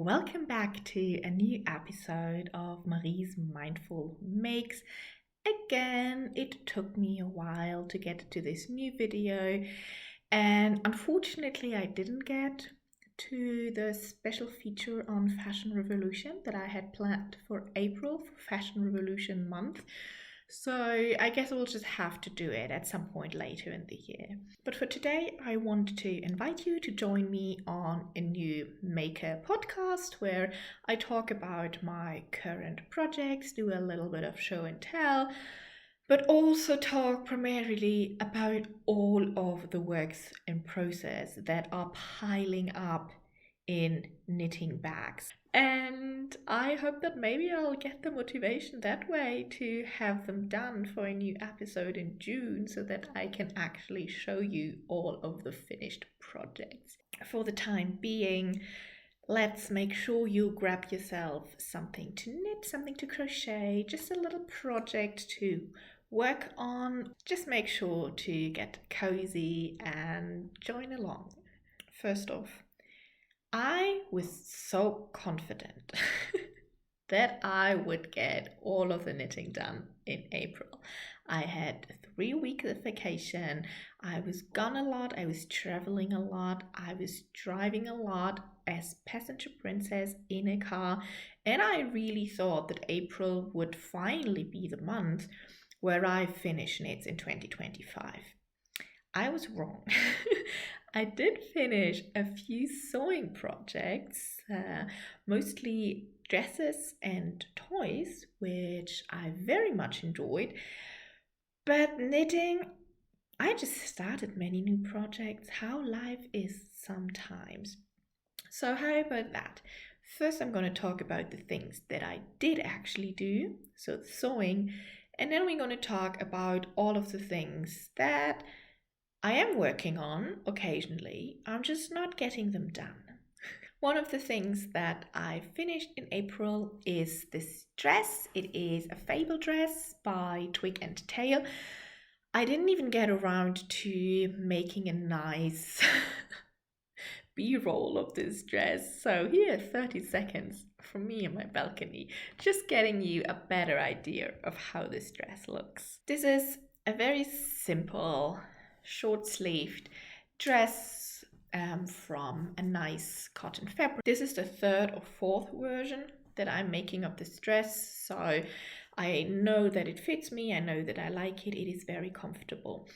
welcome back to a new episode of Marie's Mindful Makes. Again, it took me a while to get to this new video, and unfortunately, I didn't get to the special feature on Fashion Revolution that I had planned for April for Fashion Revolution month. So I guess we'll just have to do it at some point later in the year. But for today, I want to invite you to join me on a new maker podcast where I talk about my current projects, do a little bit of show and tell, but also talk primarily about all of the works in process that are piling up in knitting bags. And I hope that maybe I'll get the motivation that way to have them done for a new episode in June so that I can actually show you all of the finished projects. For the time being, let's make sure you grab yourself something to knit, something to crochet, just a little project to work on. Just make sure to get cozy and join along. First off, I was so confident that I would get all of the knitting done in April. I had 3 weeks of vacation. I was gone a lot. I was traveling a lot. I was driving a lot as passenger princess in a car. And I really thought that April would finally be the month where I finish knits in 2025. I was wrong. I did finish a few sewing projects, mostly dresses and toys, which I very much enjoyed. But knitting, I just started many new projects. How life is sometimes. So how about that? First, I'm going to talk about the things that I did actually do, so the sewing, and then we're going to talk about all of the things that I am working on occasionally. I'm just not getting them done. One of the things that I finished in April is this dress. It is a fable dress by Twig and Tail. I didn't even get around to making a nice B-roll of this dress. So here, 30 seconds from me on my balcony, just getting you a better idea of how this dress looks. This is a very simple short-sleeved dress from a nice cotton fabric. This is the third or fourth version that I'm making of this dress, so I know that it fits me. I know that I like it. It is very comfortable.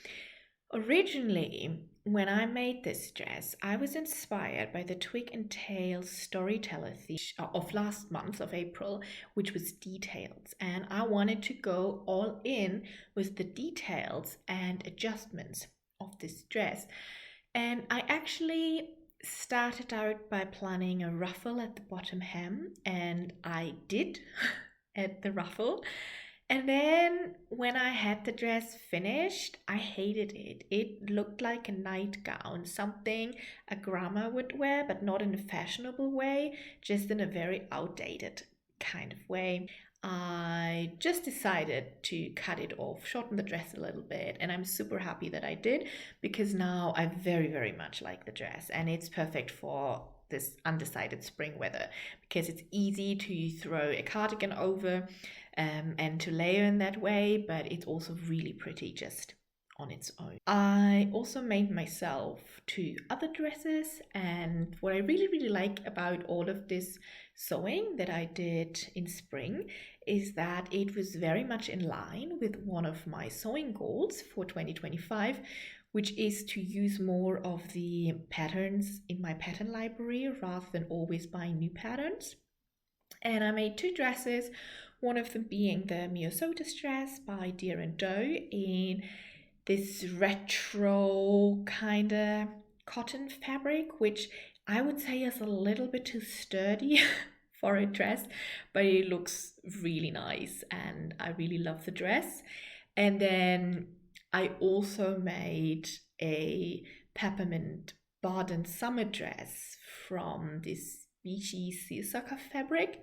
Originally, when I made this dress, I was inspired by the Twig and Tail storyteller theme of last month of April, which was details. And I wanted to go all in with the details and adjustments of this dress. And I actually started out by planning a ruffle at the bottom hem, and I did at the ruffle. And then when I had the dress finished, I hated it. It looked like a nightgown, something a grandma would wear, but not in a fashionable way, just in a very outdated kind of way. I just decided to cut it off, shorten the dress a little bit, and I'm super happy that I did, because now I very, very much like the dress, and it's perfect for this undecided spring weather because it's easy to throw a cardigan over and to layer in that way, but it's also really pretty just on its own. I also made myself 2 other dresses, and what I really, really like about all of this sewing that I did in spring is that it was very much in line with one of my sewing goals for 2025, which is to use more of the patterns in my pattern library rather than always buying new patterns. And I made 2 dresses, one of them being the Miosotis dress by Deer and Doe in this retro kind of cotton fabric, which I would say is a little bit too sturdy for a dress, but it looks really nice and I really love the dress. And then I also made a peppermint Baden summer dress from this beachy seersucker fabric,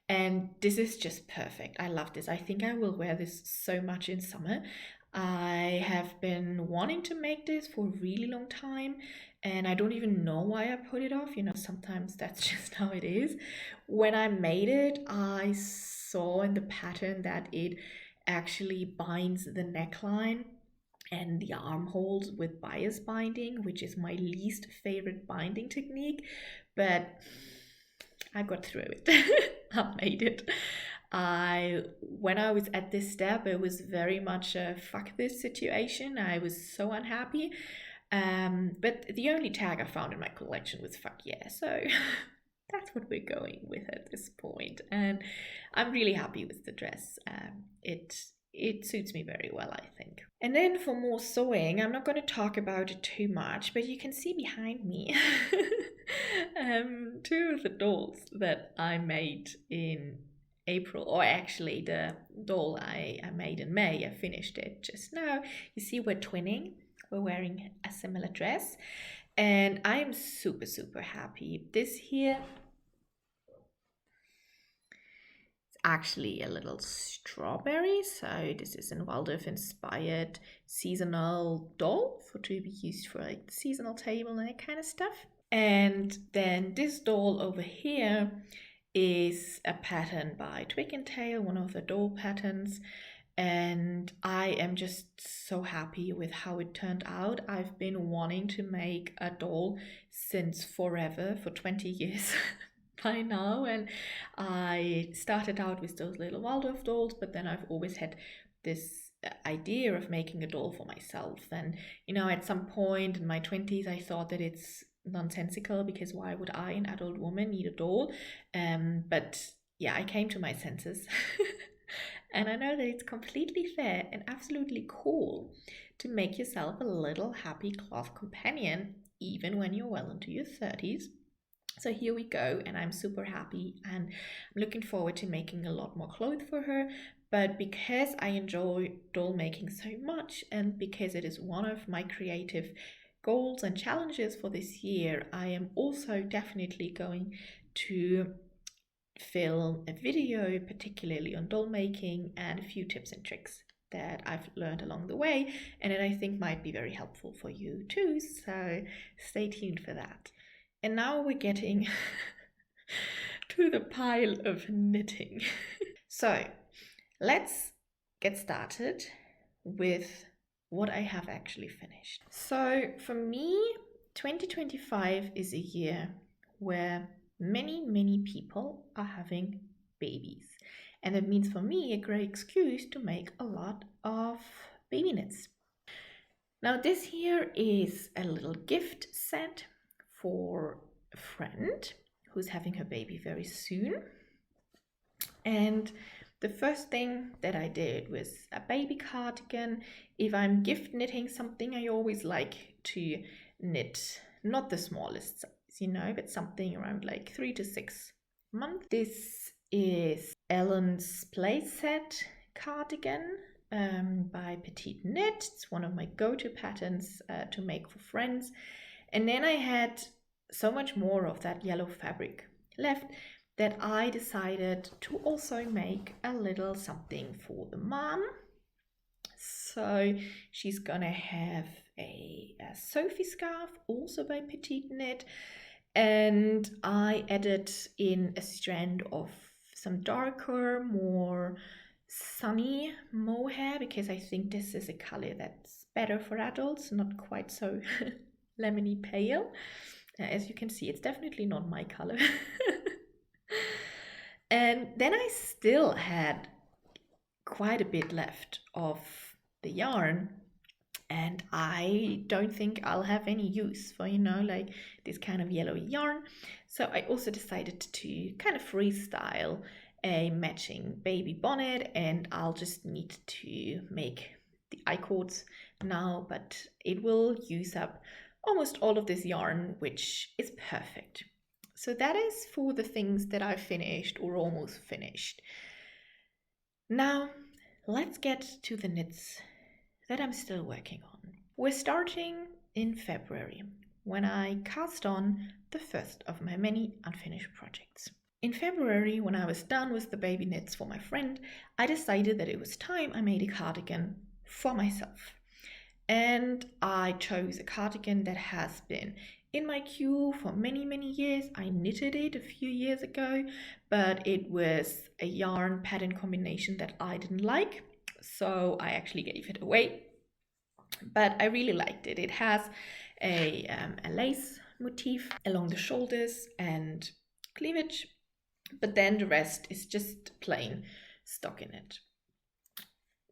and this is just perfect. I love this. I think I will wear this so much in summer. I have been wanting to make this for a really long time, and I don't even know why I put it off. You know, sometimes that's just how it is. When I made it, I saw in the pattern that it actually binds the neckline and the armholes with bias binding, which is my least favorite binding technique, but I got through it. I made it. When I was at this step, it was very much a fuck this situation. I was so unhappy. But the only tag I found in my collection was fuck yeah. So that's what we're going with at this point. And I'm really happy with the dress. It suits me very well, I think. And then for more sewing, I'm not going to talk about it too much, but you can see behind me two of the dolls that I made in April, or actually the doll I made in May. I finished it just now. You see we're twinning. We're wearing a similar dress, and I am super, super happy. This here is actually a little strawberry, so this is a Waldorf inspired seasonal doll to be used for like the seasonal table and that kind of stuff. And then this doll over here is a pattern by Twig and Tail, one of the doll patterns. And I am just so happy with how it turned out. I've been wanting to make a doll since forever, for 20 years by now. And I started out with those little Waldorf dolls, but then I've always had this idea of making a doll for myself. And, you know, at some point in my 20s, I thought that it's nonsensical, because why would I, an adult woman, need a doll? But yeah, I came to my senses. And I know that it's completely fair and absolutely cool to make yourself a little happy cloth companion, even when you're well into your 30s. So here we go, and I'm super happy, and I'm looking forward to making a lot more clothes for her. But because I enjoy doll making so much, and because it is one of my creative goals and challenges for this year, I am also definitely going to film a video, particularly on doll making, and a few tips and tricks that I've learned along the way, and that I think might be very helpful for you too. So stay tuned for that. And now we're getting to the pile of knitting. So let's get started with what I have actually finished. So for me, 2025 is a year where many people are having babies. And that means for me a great excuse to make a lot of baby knits. Now this here is a little gift set for a friend who's having her baby very soon. And the first thing that I did was a baby cardigan. If I'm gift knitting something, I always like to knit not the smallest size, you know, but something around like 3 to 6 months. This is Ellen's Playset cardigan by Petite Knit. It's one of my go-to patterns to make for friends. And then I had so much more of that yellow fabric left that I decided to also make a little something for the mom. So she's gonna have a Sophie scarf, also by Petite Knit, and I added in a strand of some darker, more sunny mohair, because I think this is a color that's better for adults, not quite so lemony pale. As you can see, it's definitely not my color. And then I still had quite a bit left of the yarn, and I don't think I'll have any use for, you know, like this kind of yellow yarn. So I also decided to kind of freestyle a matching baby bonnet, and I'll just need to make the I-cords now, but it will use up almost all of this yarn, which is perfect. So that is for the things that I finished or almost finished. Now, let's get to the knits that I'm still working on. We're starting in February, when I cast on the first of my many unfinished projects. In February, when I was done with the baby knits for my friend, I decided that it was time I made a cardigan for myself. And I chose a cardigan that has been in my queue for many years. I knitted it a few years ago, but it was a yarn pattern combination that I didn't like, so I actually gave it away. But I really liked it. It has a lace motif along the shoulders and cleavage, but then the rest is just plain stockinette.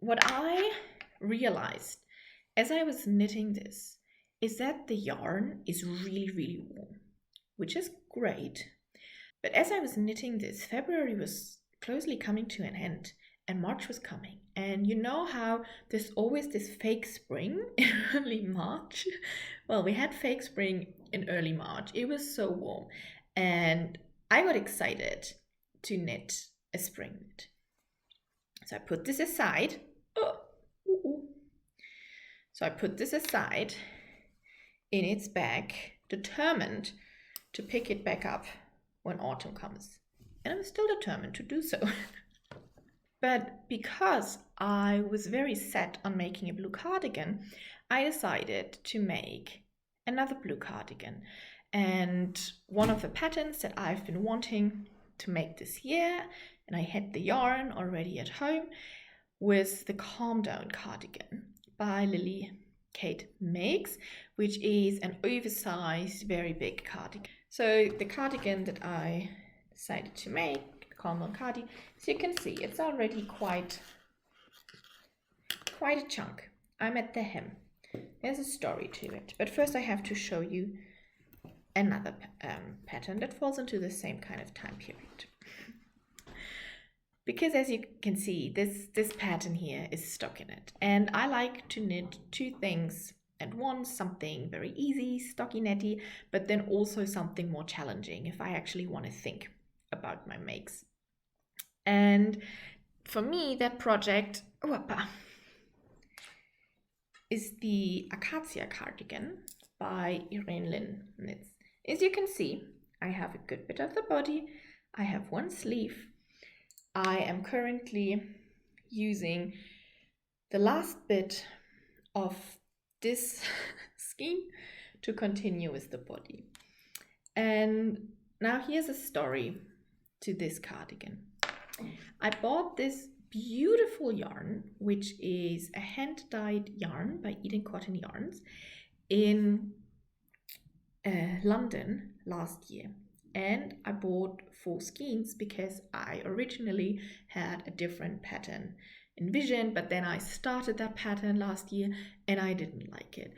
What I realized as I was knitting this is that the yarn is really warm, which is great. But as I was knitting this, February was closely coming to an end and March was coming. And you know how there's always this fake spring in early March? Well, we had fake spring in early March. It was so warm. And I got excited to knit a spring knit. So I put this aside. So I put this aside in its bag, determined to pick it back up when autumn comes. And I'm still determined to do so. But because I was very set on making a blue cardigan, I decided to make another blue cardigan. And one of the patterns that I've been wanting to make this year, and I had the yarn already at home, was the Calm Down cardigan by Lily Kate Makes, which is an oversized, very big cardigan. So the cardigan that I decided to make, the Calm Down cardigan, as you can see, it's already quite a chunk. I'm at the hem. There's a story to it, but first I have to show you another pattern that falls into the same kind of time period. Because as you can see, this pattern here is stockinette, and I like to knit two things at once, something very easy, stockinette-y, but then also something more challenging if I actually want to think about my makes. And for me, that project is the Acacia cardigan by Irene Lynn Knits. As you can see, I have a good bit of the body, I have one sleeve. I am currently using the last bit of this skein to continue with the body. And now here's a story to this cardigan. I bought this beautiful yarn, which is a hand-dyed yarn by Eden Cotton Yarns in London last year. And I bought 4 skeins because I originally had a different pattern envisioned, but then I started that pattern last year and I didn't like it.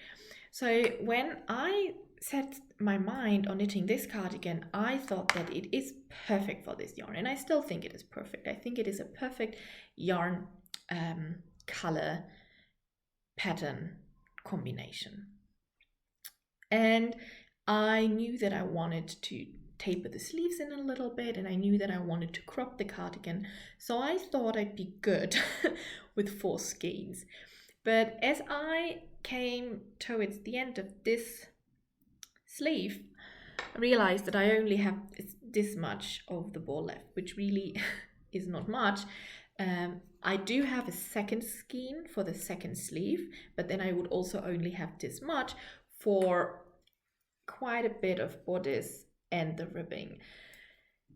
So when I set my mind on knitting this cardigan, I thought that it is perfect for this yarn, and I still think it is perfect. I think it is a perfect yarn color pattern combination. And I knew that I wanted to taper the sleeves in a little bit, and I knew that I wanted to crop the cardigan, so I thought I'd be good with 4 skeins. But as I came towards the end of this sleeve, I realized that I only have this much of the ball left, which really is not much. I do have a second skein for the second sleeve, but then I would also only have this much for quite a bit of bodice and the ribbing.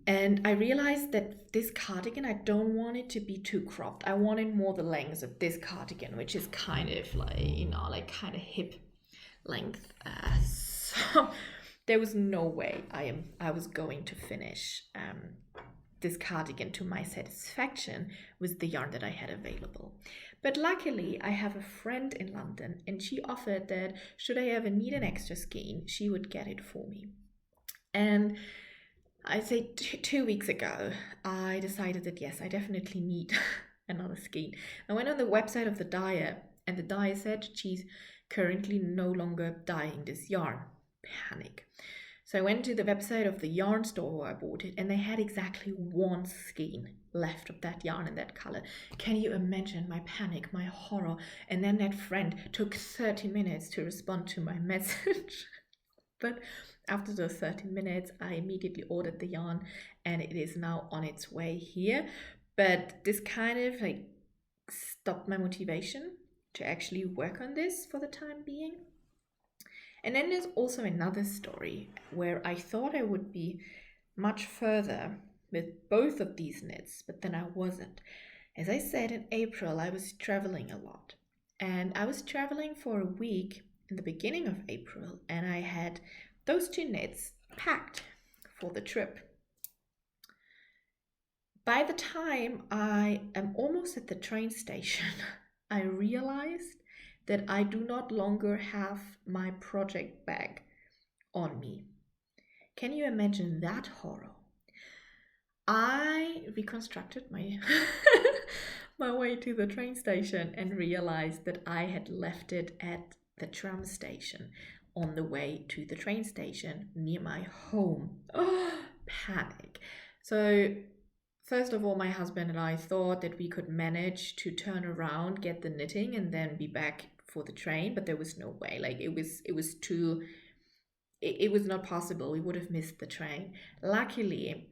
And I realized that this cardigan, I don't want it to be too cropped. I wanted more the length of this cardigan, which is kind of like, you know, like kind of hip length. So there was no way I was going to finish this cardigan to my satisfaction with the yarn that I had available. But luckily, I have a friend in London, and she offered that should I ever need an extra skein, she would get it for me. And I'd say 2 weeks ago, I decided that yes, I definitely need another skein. I went on the website of the dyer, and the dyer said she's currently no longer dyeing this yarn. Panic. So I went to the website of the yarn store where I bought it, and they had exactly 1 skein left of that yarn in that color. Can you imagine my panic, my horror? And then that friend took 30 minutes to respond to my message. But after those 30 minutes, I immediately ordered the yarn, and it is now on its way here. But this kind of like stopped my motivation to actually work on this for the time being. And then there's also another story where I thought I would be much further with both of these knits, but then I wasn't. As I said, in April, I was traveling a lot. And I was traveling for a week in the beginning of April, and I had those two knits packed for the trip. By the time I am almost at the train station, I realized that I do not longer have my project bag on me. Can you imagine that horror? I reconstructed my my way to the train station and realized that I had left it at the tram station on the way to the train station near my home. Oh, panic. So first of all, my husband and I thought that we could manage to turn around, get the knitting, and then be back for the train, but there was no way. Like it was too it was not possible. We would have missed the train. Luckily,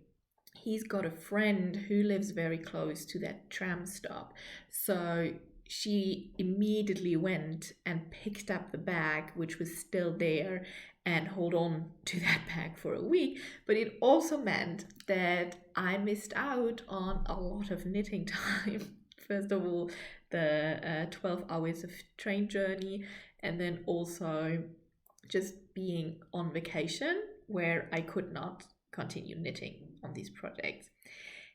he's got a friend who lives very close to that tram stop. So she immediately went and picked up the bag, which was still there, and hold on to that bag for a week. But it also meant that I missed out on a lot of knitting time. First of all, the 12 hours of train journey, and then also just being on vacation where I could not continue knitting on these projects.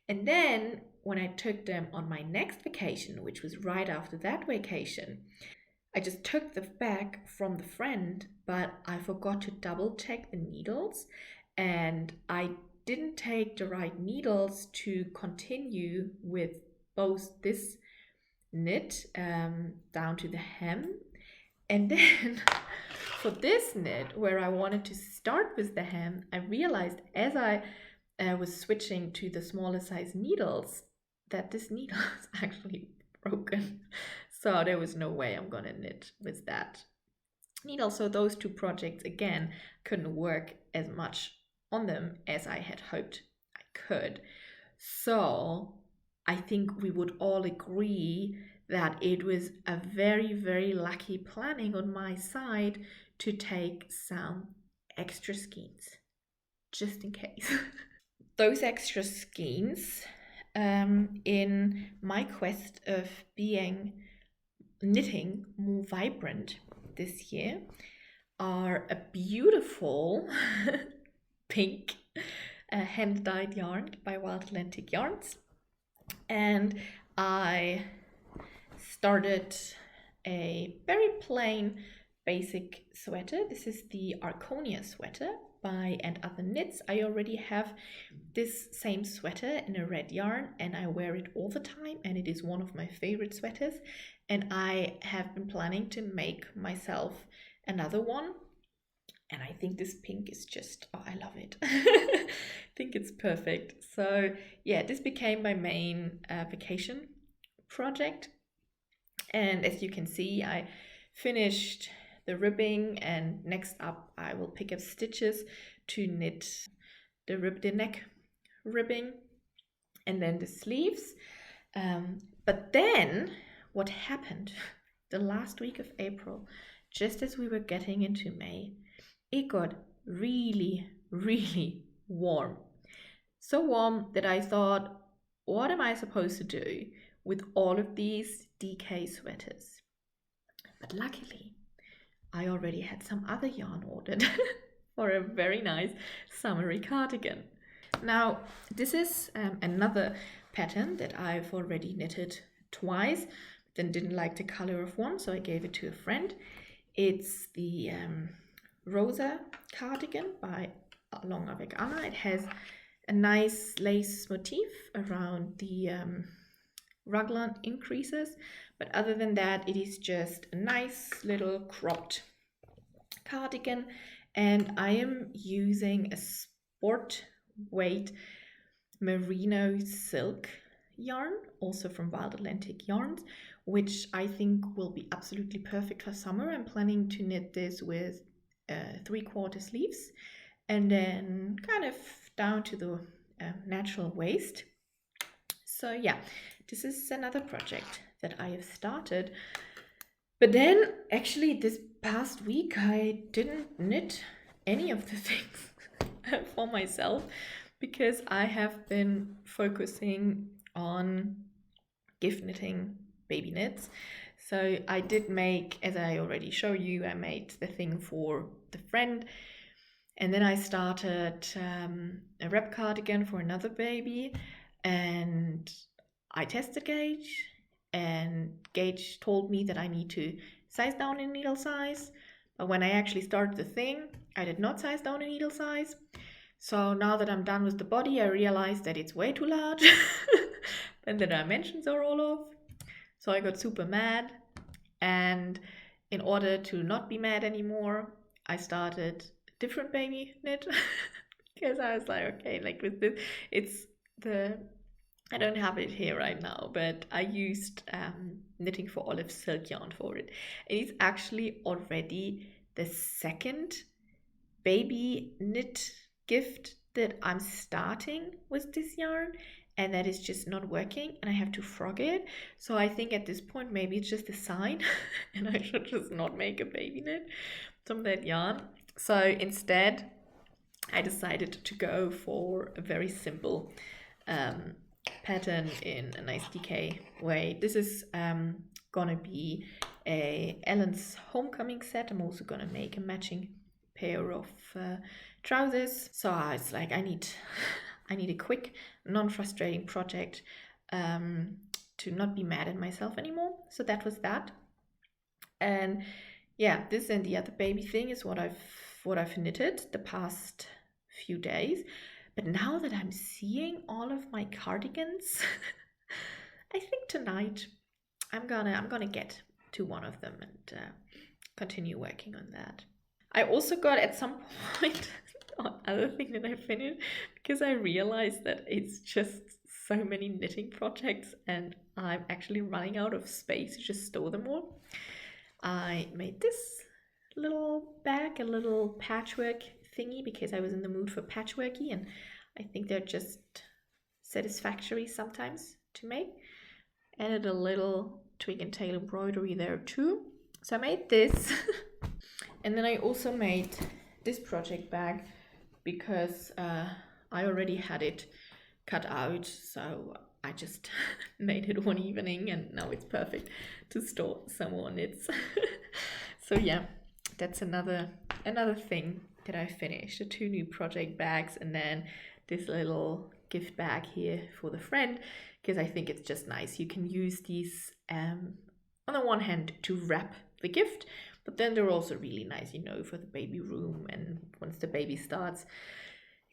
And then when I took them on my next vacation, which was right after that vacation, I just took the bag from the friend, but I forgot to double check the needles, and I didn't take the right needles to continue with both this knit down to the hem. And then for this knit, where I wanted to start with the hem, I realized as I was switching to the smaller size needles that this needle is actually broken. So there was no way I'm gonna knit with that needle. So those two projects again couldn't work as much on them as I had hoped I could. So I think we would all agree that it was a very, very lucky planning on my side to take some extra skeins, just in case. Those extra skeins, in my quest of knitting more vibrant this year, are a beautiful pink hand-dyed yarn by Wild Atlantic Yarns. And I started a very plain basic sweater. This is the Arconia sweater by And Other Knits. I already have this same sweater in a red yarn and I wear it all the time, and it is one of my favorite sweaters, and I have been planning to make myself another one. And I think this pink is just, oh, I love it. I think it's perfect. So yeah, this became my main vacation project. And as you can see, I finished the ribbing, and next up I will pick up stitches to knit the neck ribbing and then the sleeves. But then what happened the last week of April, just as we were getting into May, it got really, really warm. So warm that I thought, what am I supposed to do with all of these DK sweaters? But luckily, I already had some other yarn ordered for a very nice summery cardigan. Now, this is another pattern that I've already knitted twice, then didn't like the color of one, so I gave it to a friend. It's the Rosa cardigan by Long Avec Anna. It has a nice lace motif around the raglan increases, but other than that, it is just a nice little cropped cardigan, and I am using a sport weight merino silk yarn, also from Wild Atlantic Yarns, which I think will be absolutely perfect for summer. I'm planning to knit this with 3/4 sleeves and then kind of down to the natural waist. So yeah, this is another project that I have started. But then actually this past week I didn't knit any of the things for myself because I have been focusing on gift knitting baby knits. So I did make, as I already showed you, I made the thing for the friend, and then I started a wrap cardigan for another baby, and I tested Gage, and Gage told me that I need to size down in needle size. But when I actually started the thing, I did not size down in needle size. So now that I'm done with the body, I realized that it's way too large and the dimensions are all off. So I got super mad. And in order to not be mad anymore, I started a different baby knit because I was like, okay, like with this, it's the I don't have it here right now, but I used Knitting for Olive silk yarn for it. And it's actually already the second baby knit gift that I'm starting with this yarn, and that is just not working, and I have to frog it. So I think at this point maybe it's just a sign and I should just not make a baby knit from that yarn. So instead I decided to go for a very simple pattern in a nice DK way. This is gonna be a Ellen's homecoming set. I'm also gonna make a matching pair of trousers. So I was like, I need a quick, non-frustrating project to not be mad at myself anymore. So that was that. And yeah, this and the other baby thing is what I've knitted the past few days. But now that I'm seeing all of my cardigans, I think tonight I'm gonna get to one of them and continue working on that. I also got at some point another thing that I finished because I realized that it's just so many knitting projects and I'm actually running out of space to just store them all. I made this little bag, a little patchwork thingy, because I was in the mood for patchworky and I think they're just satisfactory sometimes to make. Added a little twig and tail embroidery there too. So I made this and then I also made this project bag because I already had it cut out, so I just made it one evening and now it's perfect to store some more knits. So yeah, that's another thing that I finished, the 2 new project bags and then this little gift bag here for the friend, because I think it's just nice. You can use these on the one hand to wrap the gift, but then they're also really nice, for the baby room, and once the baby starts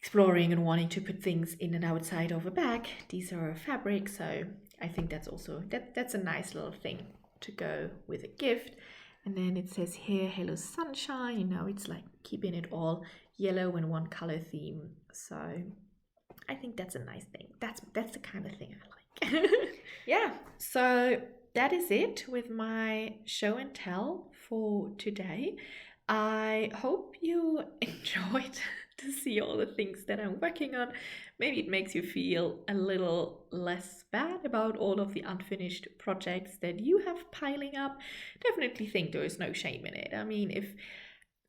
exploring and wanting to put things in and outside of a bag, these are fabric, so I think that's also that's a nice little thing to go with a gift. And then it says here, hello sunshine, it's like keeping it all yellow and one color theme, so I think that's a nice thing. That's the kind of thing I like. Yeah, so that is it with my show and tell for today. I hope you enjoyed to see all the things that I'm working on. Maybe it makes you feel a little less bad about all of the unfinished projects that you have piling up. Definitely think there is no shame in it. I mean,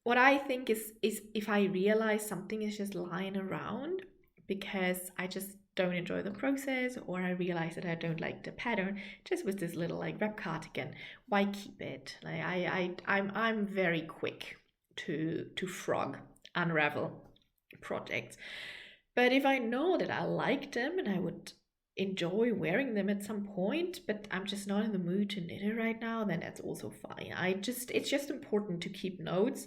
what I think is if I realize something is just lying around because I just don't enjoy the process, or I realize that I don't like the pattern, just with this little like wrap cardigan, why keep it? Like I'm very quick to frog, unravel projects. But if I know that I like them and I would enjoy wearing them at some point, but I'm just not in the mood to knit it right now, then that's also fine. It's just important to keep notes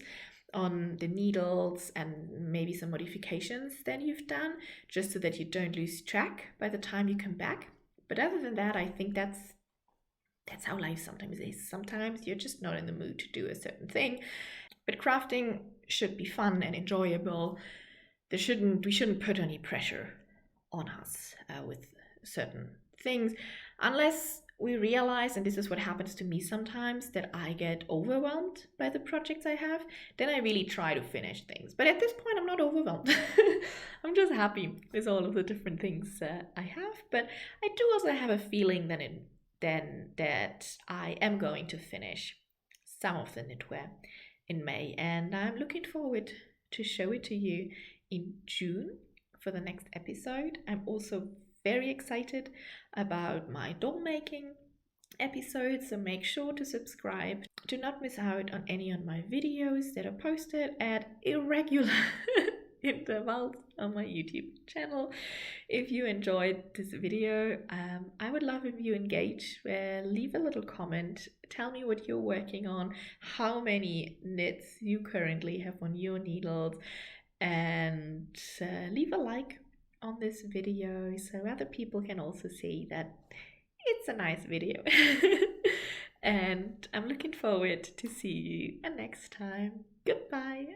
on the needles and maybe some modifications that you've done, just so that you don't lose track by the time you come back. But other than that, I think that's how life sometimes is. Sometimes you're just not in the mood to do a certain thing. But crafting should be fun and enjoyable. We shouldn't put any pressure on us with certain things, unless we realize, and this is what happens to me sometimes, that I get overwhelmed by the projects I have. Then I really try to finish things. But at this point, I'm not overwhelmed. I'm just happy with all of the different things I have. But I do also have a feeling that I am going to finish some of the knitwear in May, and I'm looking forward to show it to you in June for the next episode. I'm also very excited about my doll making episodes, so make sure to subscribe to not miss out on any of my videos that are posted at irregular intervals on my YouTube channel. If you enjoyed this video, I would love if you engage, leave a little comment, tell me what you're working on, how many knits you currently have on your needles, and leave a like on this video so other people can also see that it's a nice video. And I'm looking forward to see you next time. Goodbye.